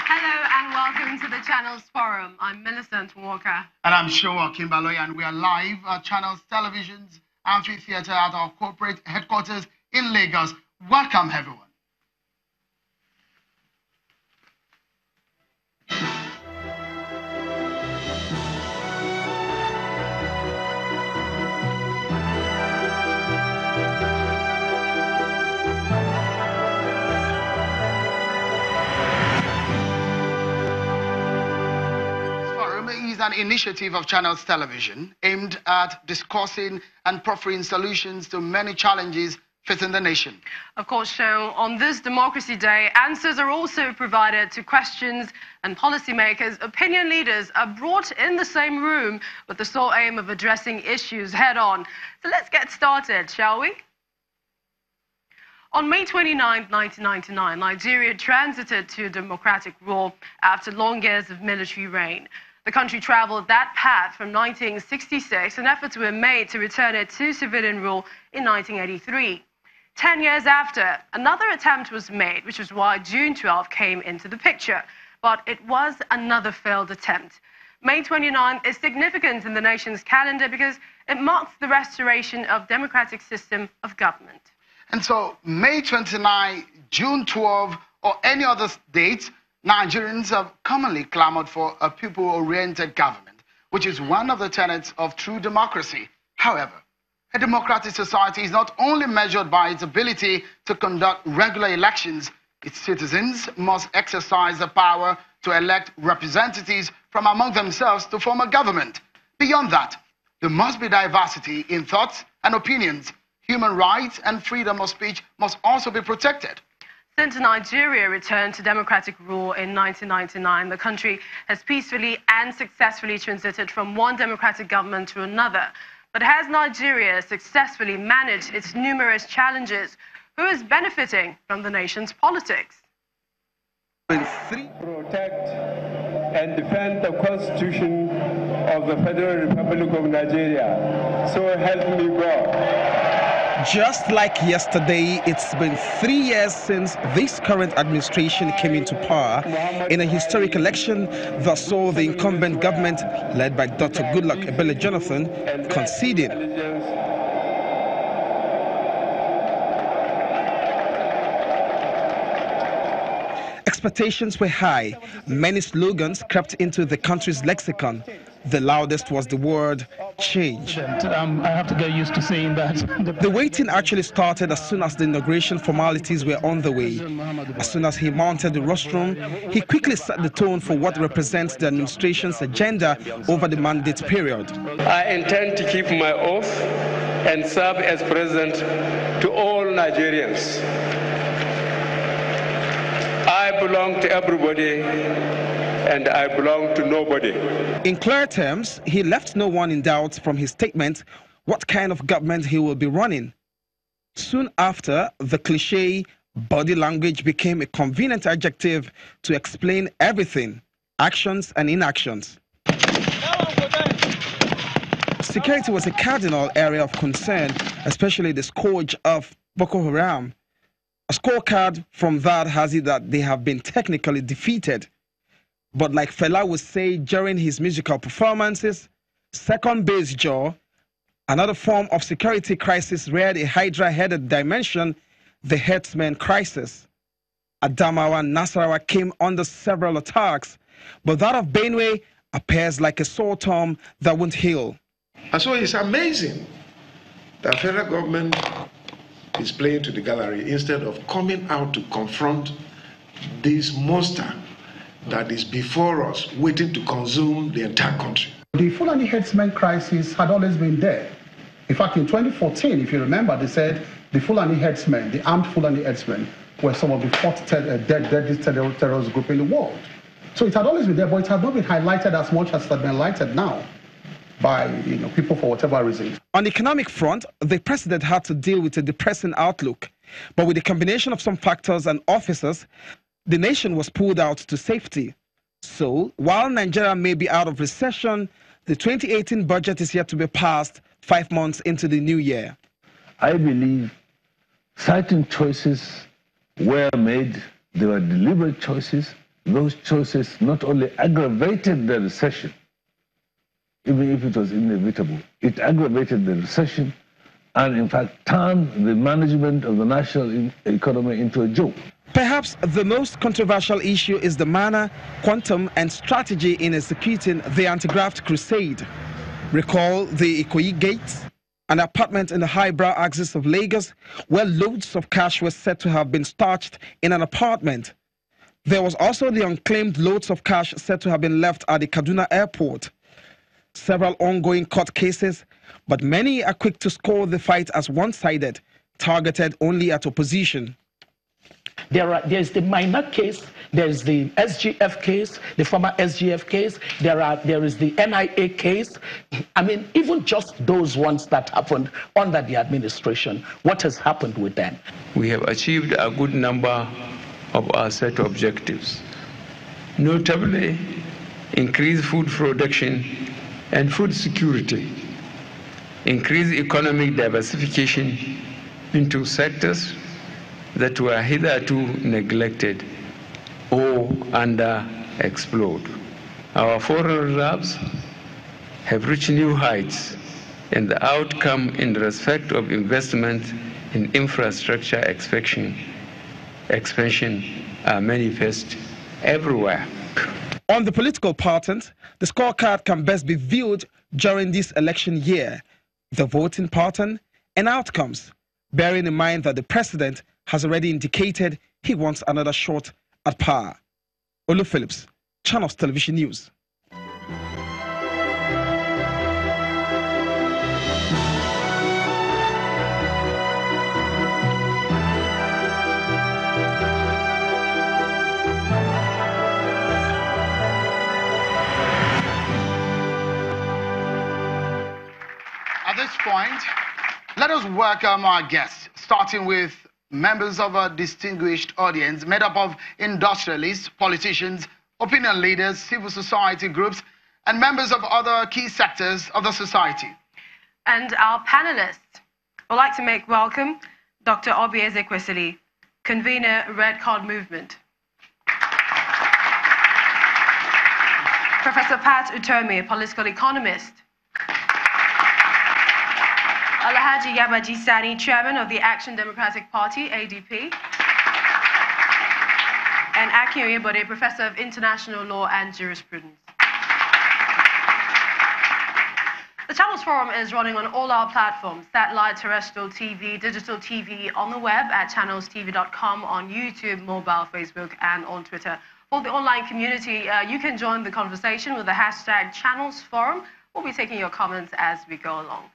Hello and welcome to the Channels Forum. I'm Millicent Walker. And I'm Showa Kimbaloy, and we are live at Channels Television's amphitheatre at our corporate headquarters in Lagos. Welcome, everyone. Is an initiative of Channels Television aimed at discussing and proffering solutions to many challenges facing the nation. Of course, Show, on this Democracy Day, answers are also provided to questions, and policymakers, opinion leaders are brought in the same room with the sole aim of addressing issues head on. So let's get started, shall we? On May 29, 1999, Nigeria transited to democratic rule after long years of military reign. The country traveled that path from 1966, and efforts were made to return it to civilian rule in 1983. 10 years after, another attempt was made, which is why June 12 came into the picture. But it was another failed attempt. May 29 is significant in the nation's calendar because it marks the restoration of democratic system of government. And so, May 29, June 12, or any other date, Nigerians have commonly clamored for a people-oriented government, which is one of the tenets of true democracy. However, a democratic society is not only measured by its ability to conduct regular elections. Its citizens must exercise the power to elect representatives from among themselves to form a government. Beyond that, there must be diversity in thoughts and opinions. Human rights and freedom of speech must also be protected. Since Nigeria returned to democratic rule in 1999, the country has peacefully and successfully transited from one democratic government to another. But has Nigeria successfully managed its numerous challenges? Who is benefiting from the nation's politics? Protect and defend the Constitution of the Federal Republic of Nigeria. So help me God. Just like yesterday, it's been 3 years since this current administration came into power in a historic election that saw the incumbent government, led by Dr. Goodluck Ebele Jonathan, conceding. Expectations were high. Many slogans crept into the country's lexicon. The loudest was the word change. I have to get used to saying that. The waiting actually started as soon as the inauguration formalities were on the way. As soon as he mounted the rostrum, he quickly set the tone for what represents the administration's agenda over the mandate period. I intend to keep my oath and serve as president to all Nigerians. I belong to everybody, and I belong to nobody. In clear terms, he left no one in doubt from his statement what kind of government he will be running. Soon after, the cliché body language became a convenient adjective to explain everything, actions and inactions. Security was a cardinal area of concern, especially the scourge of Boko Haram. A scorecard from that has it that they have been technically defeated. But like Fela would say during his musical performances, second base jaw, another form of security crisis reared a hydra-headed dimension, the herdsmen crisis. Adamawa and Nasarawa came under several attacks, but that of Benue appears like a sore thumb that won't heal. And so it's amazing that federal government is playing to the gallery instead of coming out to confront this monster that is before us, waiting to consume the entire country. The Fulani herdsmen crisis had always been there. In fact, in 2014, if you remember, they said the Fulani herdsmen, the armed Fulani herdsmen, were some of the fourth deadliest terrorist group in the world. So it had always been there, but it had not been highlighted as much as it has been highlighted now by people for whatever reason. On the economic front, the president had to deal with a depressing outlook. But with a combination of some factors and officers, the nation was pulled out to safety. So, while Nigeria may be out of recession, the 2018 budget is yet to be passed 5 months into the new year. I believe certain choices were made. They were deliberate choices. those choices not only aggravated the recession, even if it was inevitable, it aggravated the recession and in fact turned the management of the national economy into a joke. Perhaps the most controversial issue is the manner, quantum and strategy in executing the anti-graft crusade. Recall the Ikoyi Gate, an apartment in the highbrow axis of Lagos where loads of cash were said to have been stashed in an apartment. There was also the unclaimed loads of cash said to have been left at the Kaduna airport. Several ongoing court cases, but many are quick to score the fight as one-sided, targeted only at opposition. There's the minor case, there's the SGF case, the former SGF case, there is the NIA case. I mean, even just those ones that happened under the administration, what has happened with them? We have achieved a good number of our set objectives, notably increased food production and food security, increased economic diversification into sectors that were hitherto neglected or underexplored. Our foreign reserves have reached new heights, and the outcome in respect of investment in infrastructure expansion are manifest everywhere. On the political pattern, the scorecard can best be viewed during this election year, the voting pattern and outcomes, bearing in mind that the president has already indicated he wants another shot at power. Olu Phillips, Channels Television News. At this point, let us welcome our guests, starting with members of a distinguished audience made up of industrialists, politicians, opinion leaders, civil society groups, and members of other key sectors of the society. And our panelists would like to make welcome Dr. Obi Ezekwesili, convener, Red Card Movement. Professor Pat Utomi, political economist. Alhaji Yabaji Sani, chairman of the Action Democratic Party, ADP. And Akin Oyebode, professor of international law and jurisprudence. The Channels Forum is running on all our platforms: satellite, terrestrial TV, digital TV, on the web at channelstv.com, on YouTube, mobile, Facebook, and on Twitter. For the online community, you can join the conversation with the hashtag Channels Forum. We'll be taking your comments as we go along.